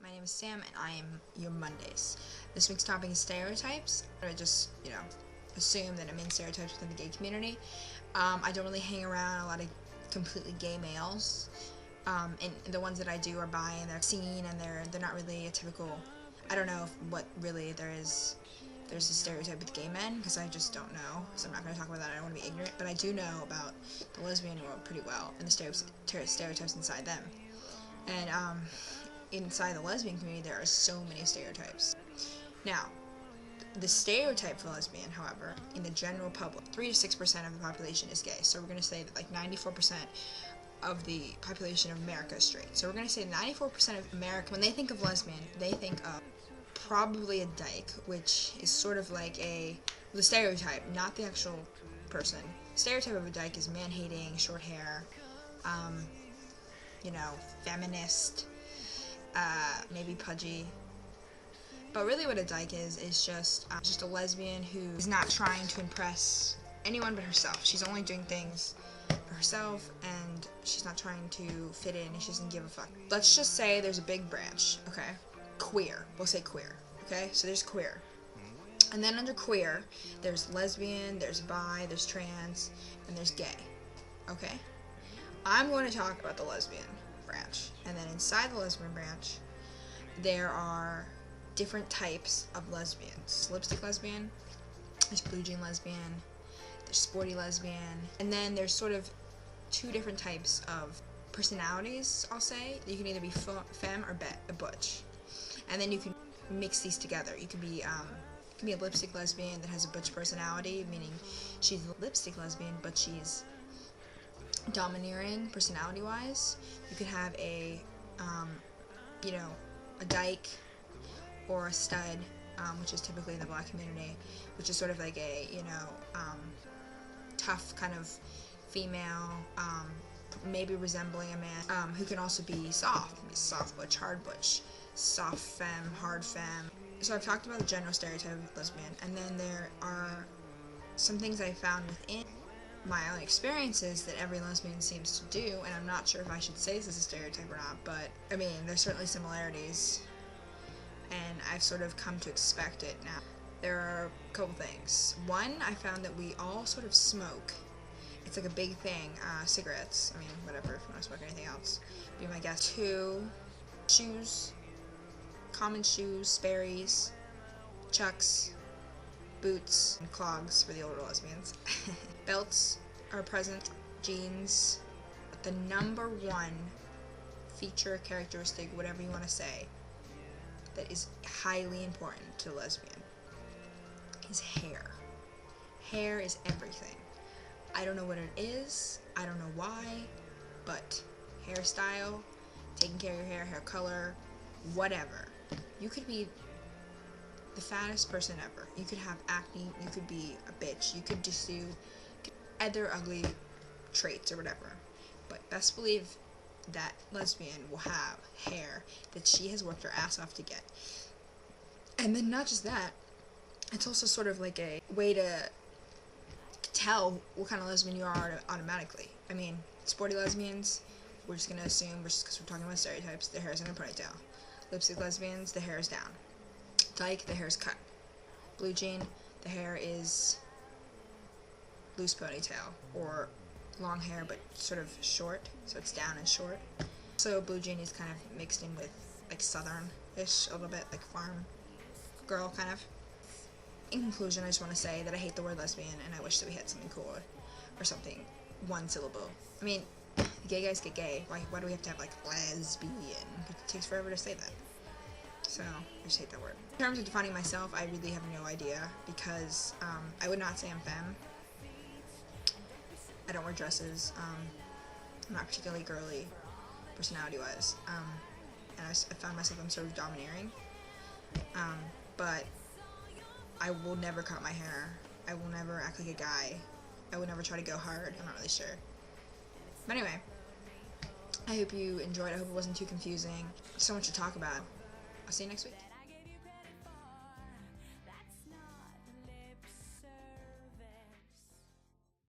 My name is Sam, and I am your Mondays. This week's topic is stereotypes. I just, assume that it means stereotypes within the gay community. I don't really hang around a lot of completely gay males, and the ones that I do are bi, and they're seen, and they're not really a typical. I don't know what really there's a stereotype with gay men, because I just don't know, so I'm not going to talk about that. I don't want to be ignorant, but I do know about the lesbian world pretty well, and the stereotypes inside them. And inside the lesbian community, there are so many stereotypes. Now, the stereotype for lesbian, however, in the general public, 3 to 6% of the population is gay. So we're going to say that like 94% of the population of America is straight. So we're going to say 94% of America, when they think of lesbian, they think of probably a dyke, which is sort of like the stereotype, not the actual person. The stereotype of a dyke is man-hating, short hair, feminist, maybe pudgy. But really what a dyke is just a lesbian who is not trying to impress anyone but herself. She's only doing things for herself, and she's not trying to fit in, and she doesn't give a fuck. Let's just say there's a big branch, okay? Queer. We'll say queer, okay? So there's queer. And then under queer, there's lesbian, there's bi, there's trans, and there's gay, okay? I'm going to talk about the lesbian branch. And then inside the lesbian branch, there are different types of lesbians. Lipstick lesbian, there's blue jean lesbian, there's sporty lesbian, and then there's sort of two different types of personalities, I'll say. You can either be femme or butch. And then you can mix these together. You can be a lipstick lesbian that has a butch personality, meaning she's a lipstick lesbian, but she's domineering personality-wise. You could have a dyke or a stud, which is typically in the black community, which is sort of like a tough kind of female, maybe resembling a man, who can also be soft butch, hard butch, soft femme, hard femme. So I've talked about the general stereotype of lesbian, and then there are some things I found within my own experiences that every lesbian seems to do, and I'm not sure if I should say this is a stereotype or not, but I mean, there's certainly similarities, and I've sort of come to expect it now. There are a couple things. One, I found that we all sort of smoke. It's like a big thing. Cigarettes. I mean, whatever, if you want to smoke anything else, be my guess. 2, shoes. Common shoes, Sperry's, Chucks, boots, and clogs for the older lesbians. Belts are present, jeans. But the number one feature, characteristic, whatever you want to say, that is highly important to lesbian is hair. Hair is everything. I don't know what it is, I don't know why, but hairstyle, taking care of your hair color, whatever. You could be the fattest person ever. You could have acne, you could be a bitch, you could just do other ugly traits or whatever. But best believe that lesbian will have hair that she has worked her ass off to get. And then not just that, it's also sort of like a way to tell what kind of lesbian you are automatically. I mean, sporty lesbians, we're just going to assume, just because we're talking about stereotypes, their hair is in a ponytail. Lipstick lesbians, the hair is down. Dyke, the hair is cut. Blue jean, the hair is loose ponytail, or long hair but sort of short, so it's down and short. So blue jean is kind of mixed in with like southern-ish a little bit, like farm girl kind of. In conclusion, I just want to say that I hate the word lesbian, and I wish that we had something cooler, or something one syllable. I mean, gay guys get gay. Why do we have to have like lesbian? It takes forever to say that. So I just hate that word. In terms of defining myself, I really have no idea, because I would not say I'm femme. I don't wear dresses. I'm not particularly girly, personality-wise. And I found myself, I'm sort of domineering. But I will never cut my hair. I will never act like a guy. I will never try to go hard. I'm not really sure. But anyway, I hope you enjoyed. I hope it wasn't too confusing. So much to talk about. I'll see you next week.